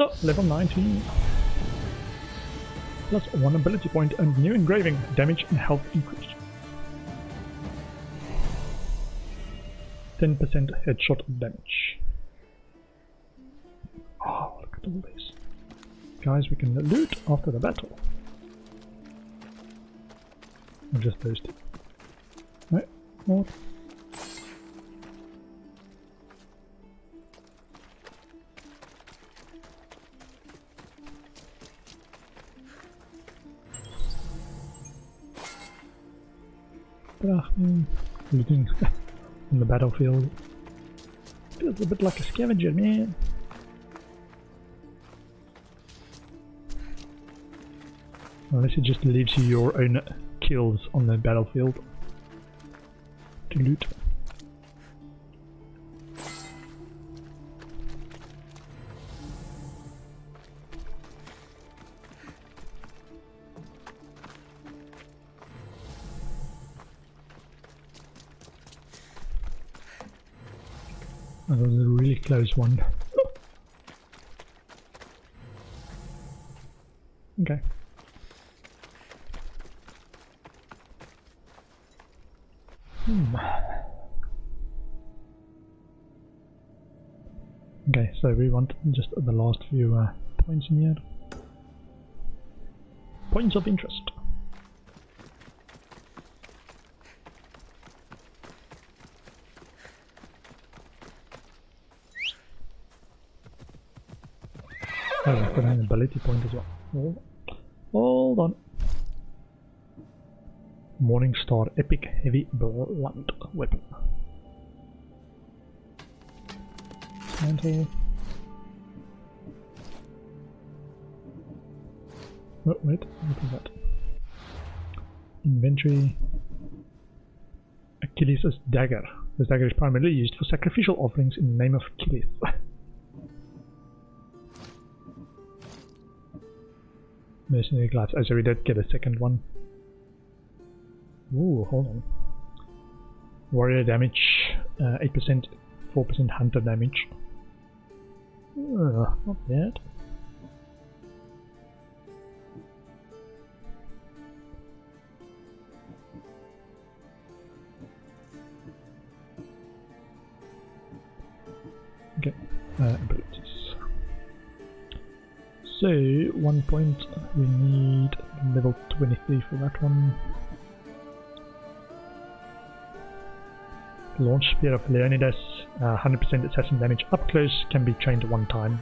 Oh, level 19. Plus 1 ability point and new engraving. Damage and health increase. 10% headshot damage. Oh, look at all this. Guys, we can loot after the battle. Or just those two. No, more. Looting on the battlefield. Feels a bit like a scavenger, man. Unless it just leaves you your own kills on the battlefield to loot. That was a really close one. Okay. Okay, so we want just the last few points in here. Points of interest. Oh, I've got an ability point as well. Hold on. Morningstar Epic Heavy Blunt Weapon. Mantle. Oh, wait, what is that? Inventory. Achilles' dagger. This dagger is primarily used for sacrificial offerings in the name of Achilles. Mercenary gloves. Oh, so we did get a second one. Ooh, hold on. Warrior damage, 8%, 4% hunter damage. Not bad. Okay, abilities. So, 1 point, we need level 23 for that one. Launch Spear of Leonidas, 100% assassin damage up close, can be chained 1 time.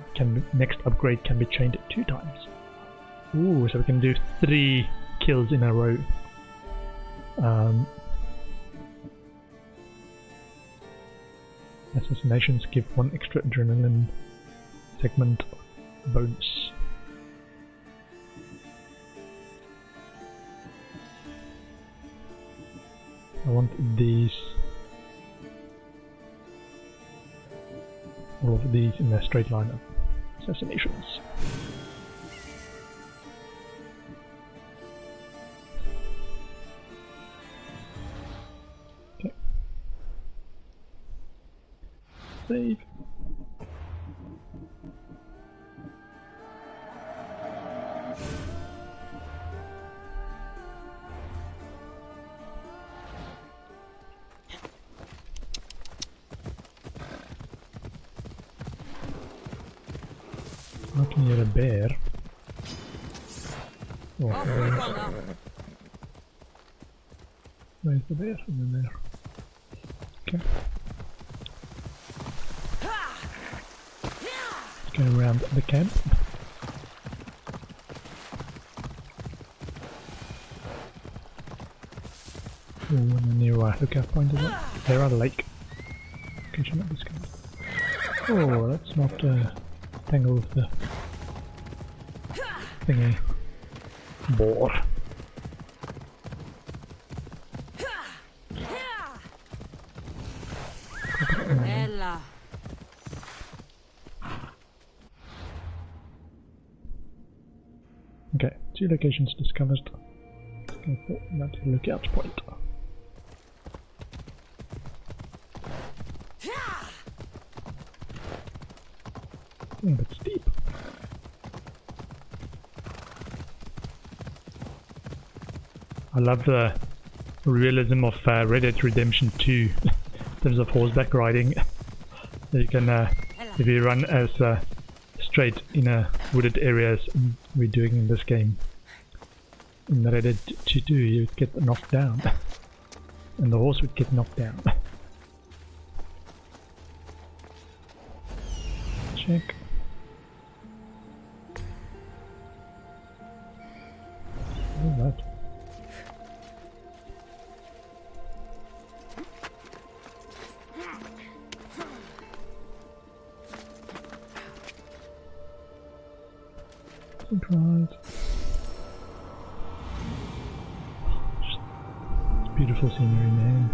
Next upgrade can be chained 2 times. Ooh, so we can do 3 kills in a row. Assassinations give 1 extra adrenaline segment bonus. I want these. All of these in a straight line of assassinations. Okay. Save. I can hear a bear. Oh, where's the bear? In there. Okay. Let's go around the camp. Oh, and a new lookout point as well. There are lake. Okay, should not be scared. Oh, let's not tangle with the thingy. Boar. Ella. Okay, 2 locations discovered. Let's go for that lookout point. A bit steep. I love the realism of Red Dead Redemption 2 in terms of horseback riding. You can, if you run as straight in wooded areas, we're doing in this game. In Red Dead 2, you'd get knocked down, and the horse would get knocked down. Check. What is that? Surprise. It's beautiful scenery, man.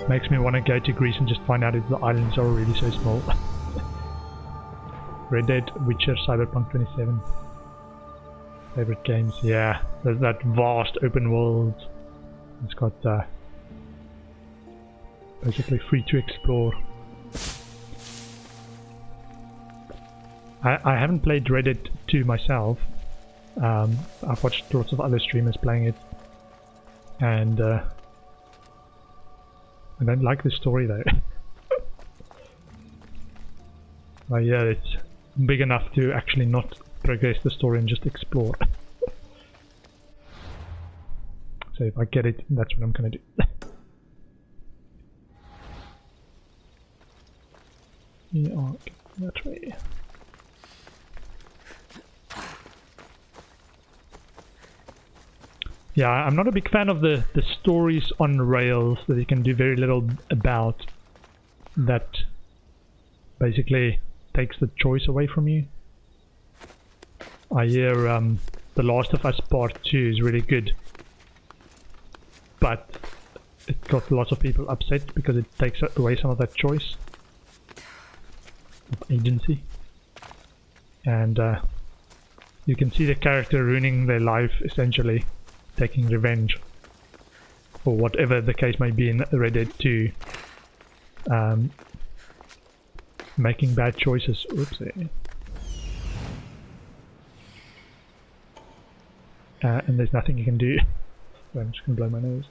Makes me want to go to Greece and just find out if the islands are really so small. Red Dead, Witcher, Cyberpunk 27. Favorite games? Yeah, there's that vast open world. It's got basically free to explore. I haven't played Red Dead 2 myself. I've watched lots of other streamers playing it, and I don't like the story though. But yeah, it's big enough to actually not progress the story and just explore. So if I get it, that's what I'm gonna do. We are that way. Yeah, I'm not a big fan of the stories on rails that you can do very little about, that basically takes the choice away from you. I hear The Last of Us Part 2 is really good, but it got lots of people upset because it takes away some of that choice of agency, and you can see the character ruining their life, essentially taking revenge for whatever the case may be in Red Dead 2, making bad choices. Oopsie. And there's nothing you can do. So I'm just gonna blow my nose.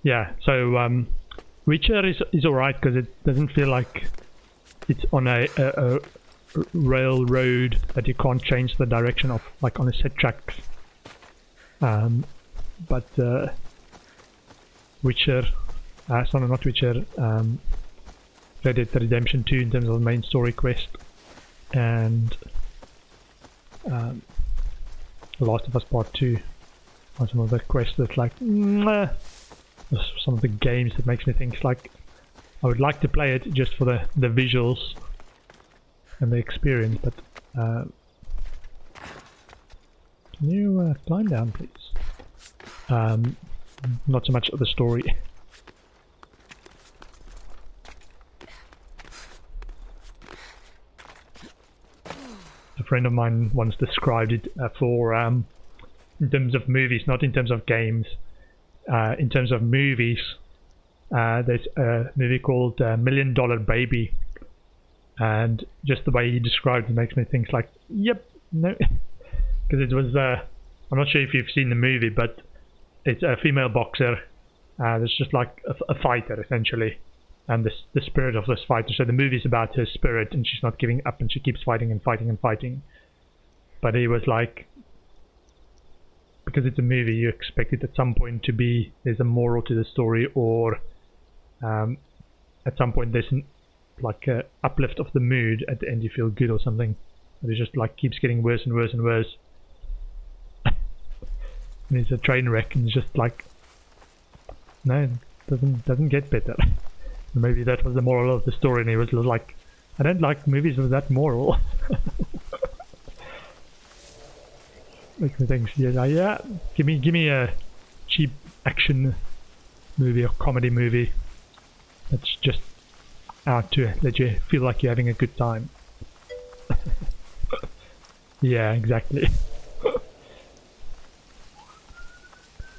Yeah, so Witcher is alright because it doesn't feel like it's on a railroad that you can't change the direction of, like on a set tracks. But Witcher, sorry, not Witcher, Red Dead Redemption 2 in terms of the main story quest, and The Last of Us Part 2 on some of the quests that's like, some of the games that makes me think like I would like to play it just for the visuals and the experience, but can you climb down please? Not so much of the story. A friend of mine once described it for in terms of movies, not in terms of games. In terms of movies, there's a movie called $1 Million Baby, and just the way he described it makes me think like, yep, no, because it was I'm not sure if you've seen the movie, but it's a female boxer that's just like a fighter essentially, and the spirit of this fighter. So the movie's about her spirit, and she's not giving up, and she keeps fighting and fighting and fighting. But he was like, because it's a movie, you expect it at some point to be, there's a moral to the story, or at some point there's like a uplift of the mood at the end, you feel good or something. But it just like keeps getting worse and worse and worse. And it's a train wreck, and it's just like, no, it doesn't get better. Maybe that was the moral of the story, and he was like, I don't like movies with that moral. Makes me think, yeah, give me a cheap action movie or comedy movie that's just out to let you feel like you're having a good time. Yeah, exactly.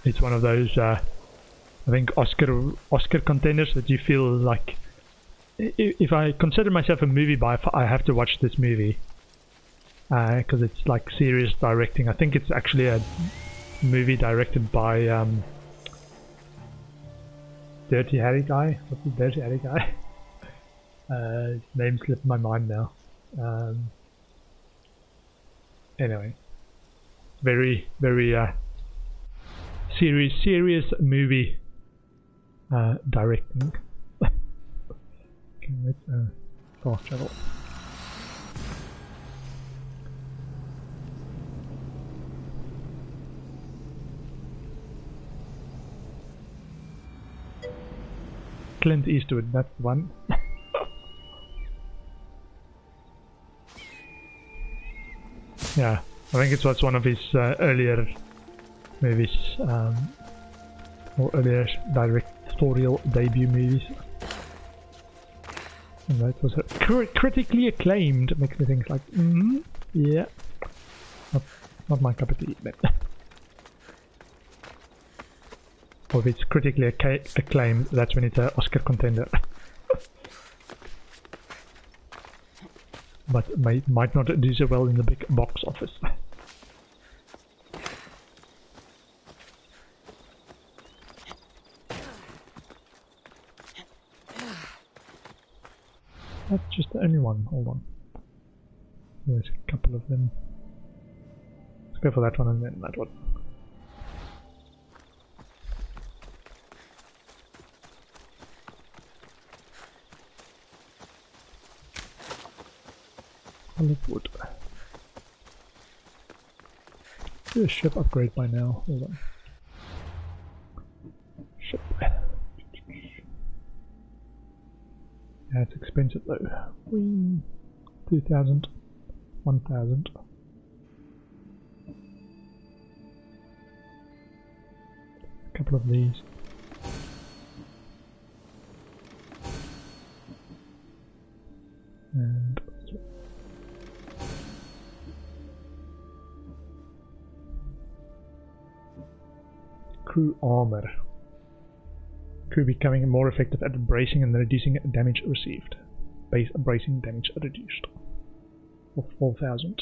It's one of those, I think, Oscar contenders that you feel like, if I consider myself a movie buff, I have to watch this movie. Because it's like serious directing. I think it's actually a movie directed by Dirty Harry guy. What's the Dirty Harry guy? His name slipped my mind now. Anyway, very serious movie directing. Okay, let's fast travel. Clint Eastwood, that's the one. Yeah, I think it was one of his earlier movies, or earlier directorial debut movies. And that was critically acclaimed. Makes me think like, yeah, not my cup of tea. But or if it's critically acclaimed, that's when it's an Oscar contender. But might not do so well in the big box office. That's just the only one. Hold on. There's a couple of them. Let's go for that one and then that one. Hollywood. Do a ship upgrade by now. Hold on. Ship. Yeah, it's expensive though. 2,000, 1,000. A couple of these. And crew armor. Crew becoming more effective at bracing and reducing damage received. Base bracing damage reduced. For 4,000.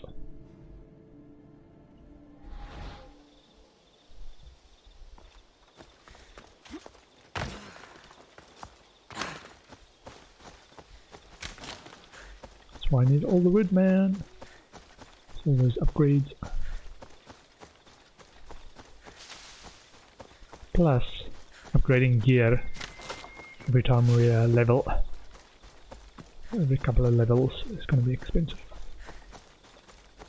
That's why I need all the wood, man. That's all those upgrades. Plus, upgrading gear every time we level, every couple of levels, is going to be expensive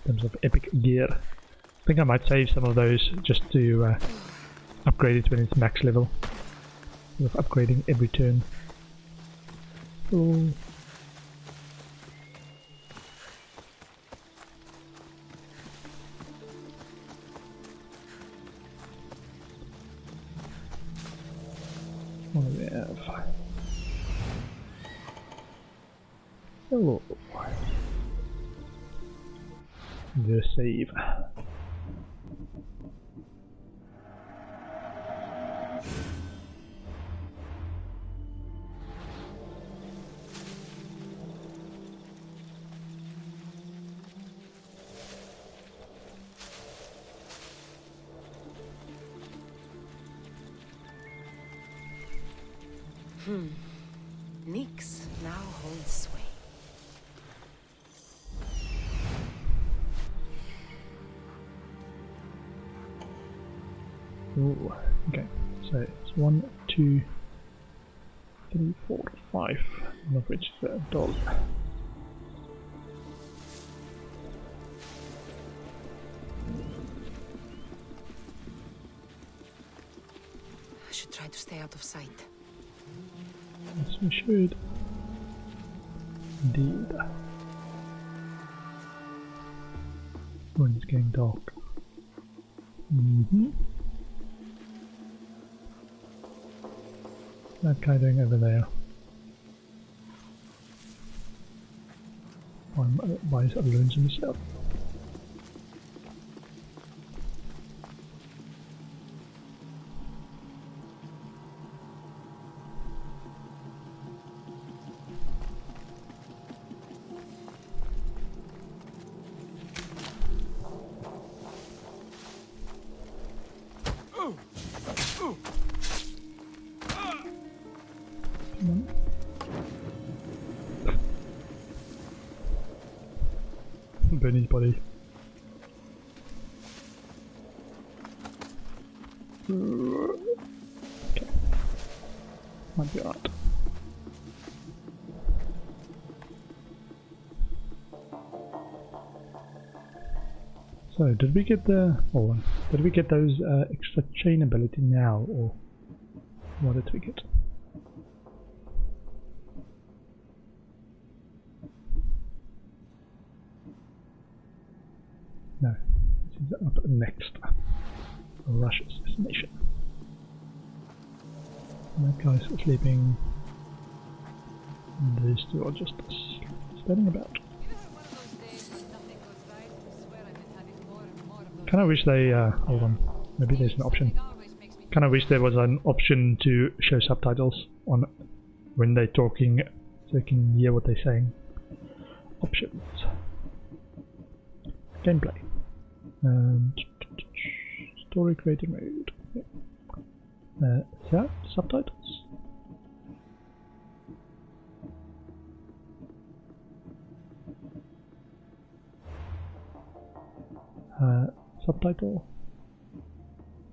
in terms of epic gear. I think I might save some of those just to upgrade it when it's max level, instead of upgrading every turn. So, what do we have? Hello. The save. Nyx now holds sway. Ooh, okay, so it's 1, 2, 3, 4, 5, one of which is a dog. I should try to stay out of sight. Yes, we should. Indeed. When it's getting dark. that guy doing over there? Why is Alonso himself? Benny's body. Okay. Might be alright. So, did we get the... hold on. Did we get those extra chain ability now, or what did we get? No, this is up next. Rush assassination. That guy's sleeping. And these two are just standing about. Kinda wish they, hold on, maybe there's an option. Kinda wish there was an option to show subtitles on when they're talking so you can hear what they're saying. Options. Gameplay. Story creator mode. Yeah. Subtitles. Subtitle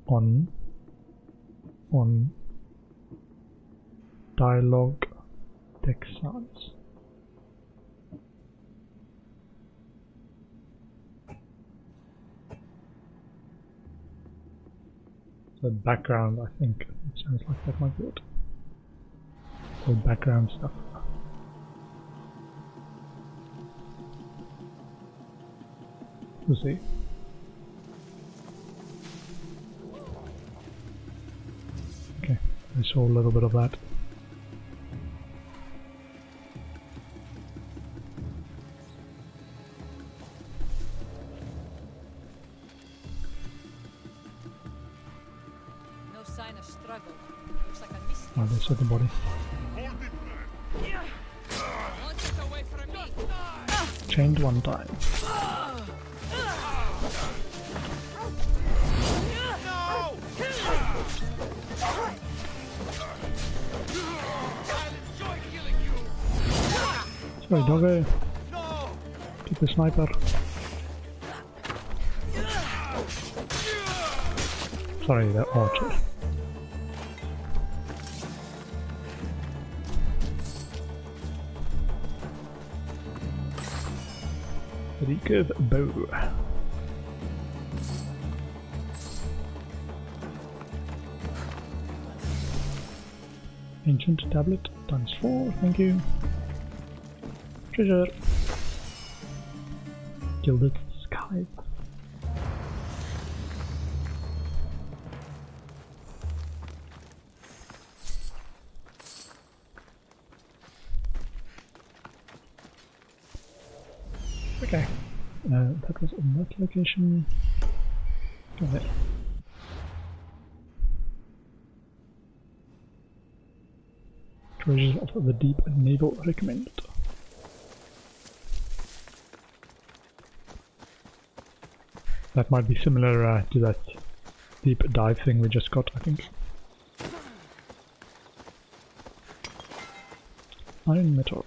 on dialogue text sounds. The background, I think, it sounds like that might be it. So background stuff. We'll see. Okay, I saw a little bit of that. Oh, they said the body. Chained one time. Sorry, doggo. Get the sniper. Sorry, the archer. Recurve bow. Ancient tablet times 4, thank you. Treasure. Gilded sky. Okay, that was on that location. Got it. Treasures of the Deep Naval recommended. That might be similar to that deep dive thing we just got, I think. Iron metal.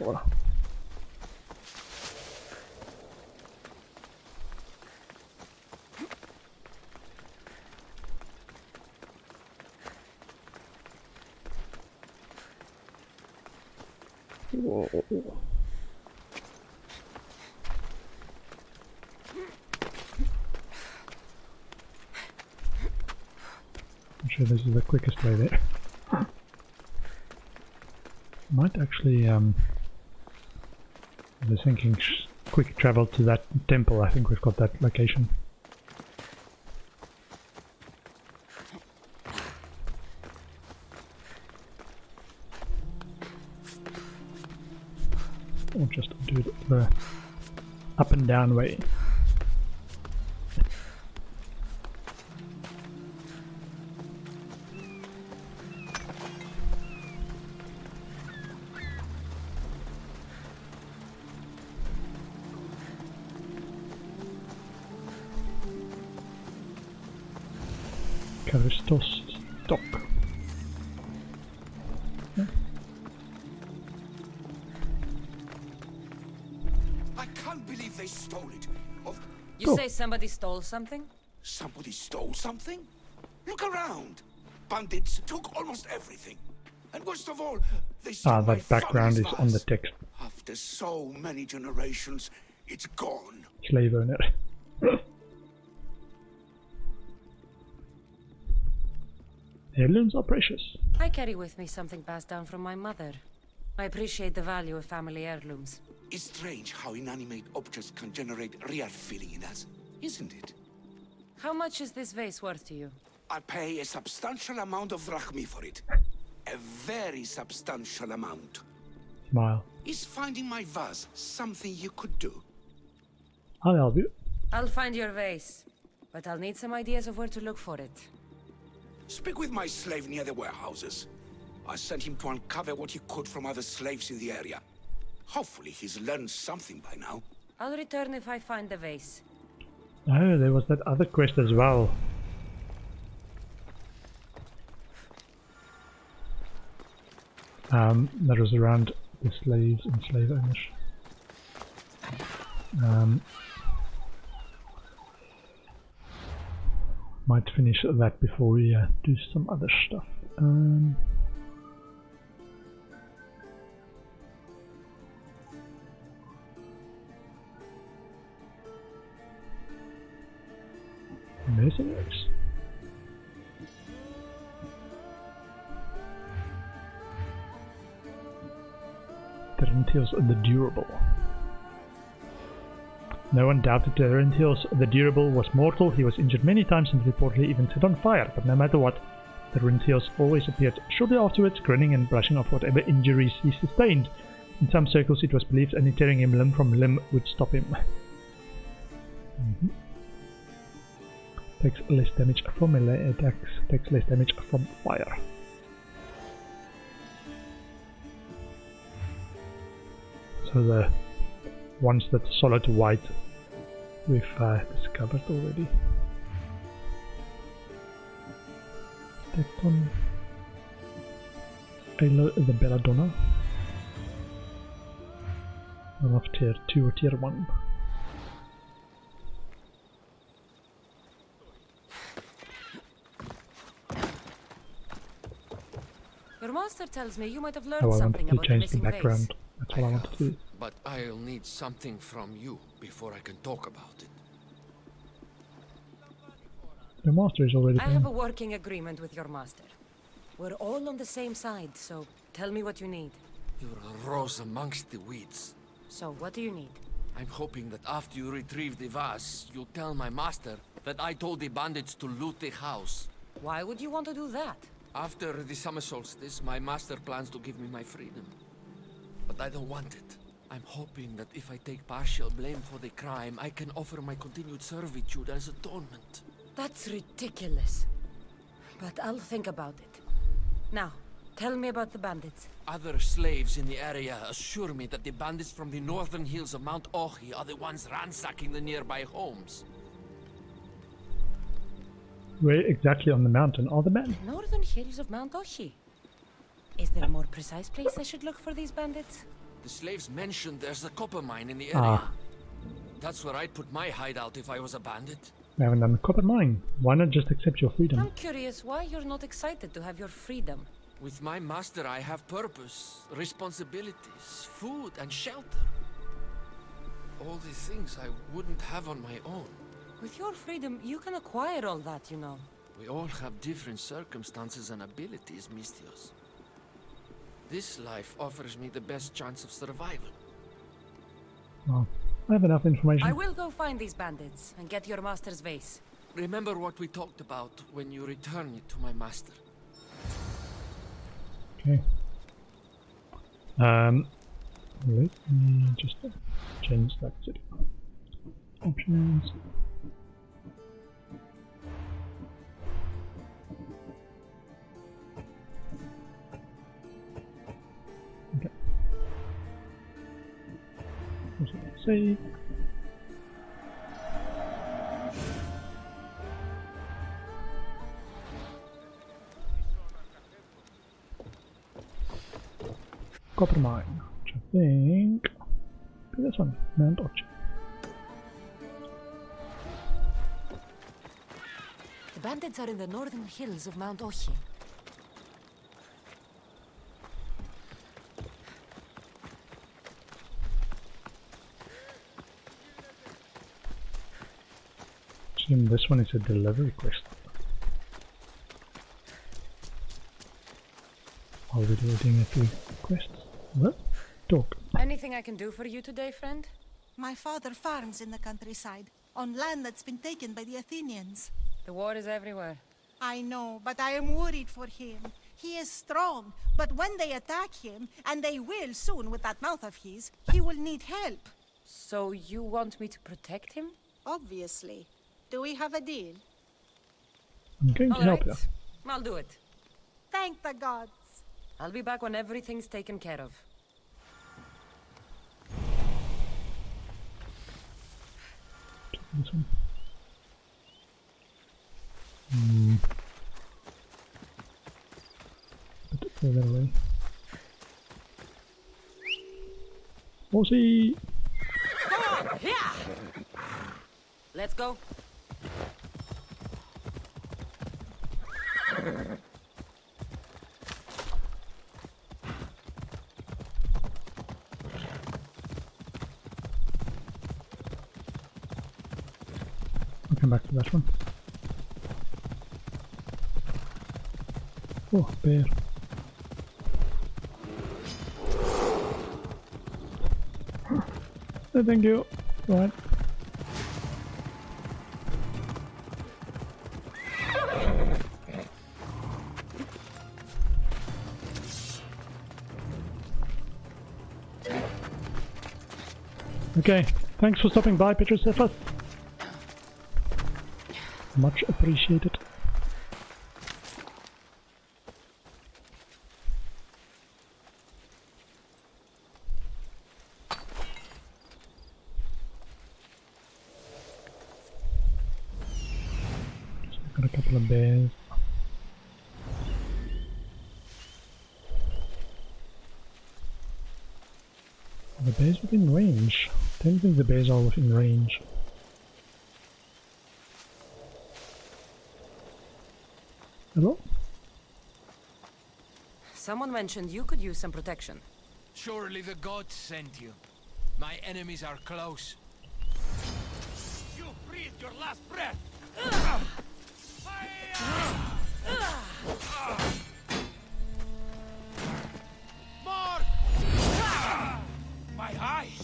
Whoa. I'm sure this is the quickest way there. Might actually, I was thinking quick travel to that temple. I think we've got that location. the up and down way. Karistos dock. I can't believe they stole it. You say somebody stole something? Somebody stole something? Look around. Bandits took almost everything. And worst of all, they stole my That background is family's on the vase. text. After so many generations, it's gone. Slave owner. Heirlooms are precious. I carry with me something passed down from my mother. I appreciate the value of family heirlooms. It's strange how inanimate objects can generate real feeling in us, isn't it? How much is this vase worth to you? I pay a substantial amount of drachmi for it. A very substantial amount. Smile. Is finding my vase something you could do? I'll help you. I'll find your vase, but I'll need some ideas of where to look for it. Speak with my slave near the warehouses. I sent him to uncover what he could from other slaves in the area. Hopefully he's learned something by now. I'll return if I find the vase. Oh, there was that other quest as well. That was around the slaves and slave owners. Might finish that before we do some other stuff. Mercenaries. Terentius the Durable. No one doubted Terentius the Durable was mortal. He was injured many times and reportedly even set on fire, but no matter what, Terentius always appeared shortly afterwards, grinning and brushing off whatever injuries he sustained. In some circles it was believed only tearing him limb from limb would stop him. Takes less damage from melee attacks, takes less damage from fire. So the ones that's solid white we've discovered already. Tecton, Ayla the Belladonna. One of tier 2 or tier 1. Your master tells me you might have learned Oh, I something wanted to about the change the missing vase. background. That's all I wanted to do. But I'll need something from you before I can talk about it. The master is already I done. have a working agreement with your master. We're all on the same side, so tell me what you need. You're a rose amongst the weeds. So, what do you need? I'm hoping that after you retrieve the vase, you'll tell my master that I told the bandits to loot the house. Why would you want to do that? After the summer solstice, my master plans to give me my freedom. But I don't want it. I'm hoping that if I take partial blame for the crime, I can offer my continued servitude as atonement. That's ridiculous. But I'll think about it. Now, tell me about the bandits. Other slaves in the area assure me that the bandits from the northern hills of Mount Ohi are the ones ransacking the nearby homes. Where exactly on the mountain are the men? The northern hills of Mount Ohi. Is there a more precise place I should look for these bandits? The slaves mentioned there's a copper mine in the area. Ah. That's where I'd put my hideout if I was a bandit. We haven't done copper mine. Why not just accept your freedom? I'm curious why you're not excited to have your freedom. With my master, I have purpose, responsibilities, food, and shelter. All the things I wouldn't have on my own. With your freedom, you can acquire all that, you know. We all have different circumstances and abilities, Mistios. This life offers me the best chance of survival. Well, I have enough information. I will go find these bandits and get your master's vase. Remember what we talked about when you return it to my master. Okay. Let me just change that to options. Okay. Save. Copper mine, which I think be this one, Mount Ochi. The bandits are in the northern hills of Mount Ochi. Assume this one is a delivery quest. Are we doing a few quests? What? Talk. Anything I can do for you today, friend? My father farms in the countryside, on land that's been taken by the Athenians. The war is everywhere. I know, but I am worried for him. He is strong, but when they attack him, and they will soon with that mouth of his, he will need help. So you want me to protect him? Obviously. Do we have a deal? I'm going to All help right. you. I'll do it. Thank the gods. I'll be back when everything's taken care of. This one. Put it further away. Odyssey! Yeah! Let's go. I'll come back to that one. Oh, bear. No, thank you. Right. Okay, thanks for stopping by, Perikles. Much appreciated. Just got a couple of bears. Are the bears within range? I don't think the bears are within range. Hello? Someone mentioned you could use some protection. Surely the gods sent you. My enemies are close. You breathed your last breath! Mark! My eyes!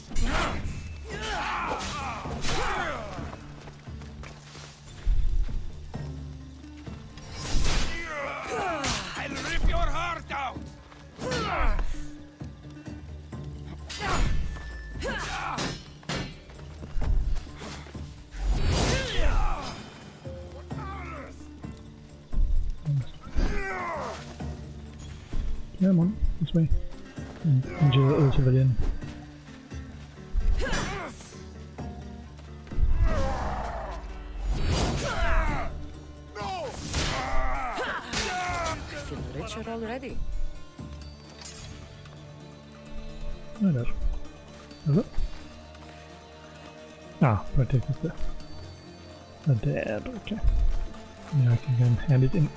I'll rip your heart out! Come on, this way. Into the other civilian. I feel richer already. No, there. Hello? Ah, protect is there. Dead, okay. Now I can then hand it in.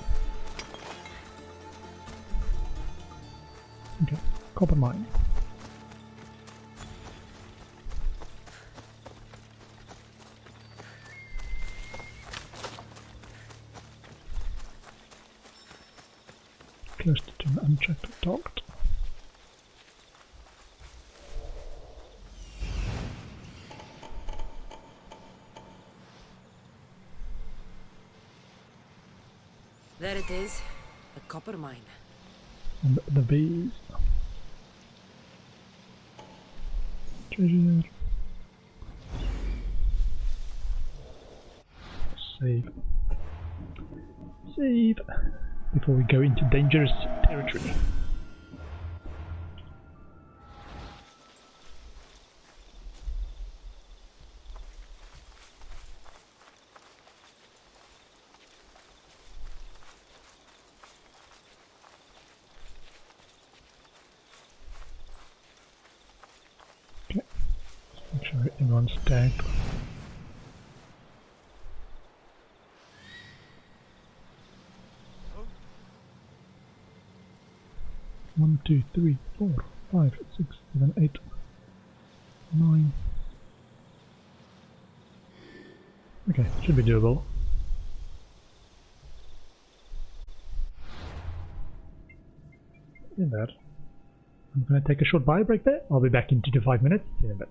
Okay, copper mine. Close to an unchecked docked. There it is. A copper mine. And the bees. Treasure. Save. Save. Before we go into dangerous territory. Make sure everyone's tagged. One, 2, 3, 4, 5, 6, 7, 8, 9. Okay, should be doable. In that, I'm gonna take a short bio break there. I'll be back in 2 to 5 minutes. See you in a bit.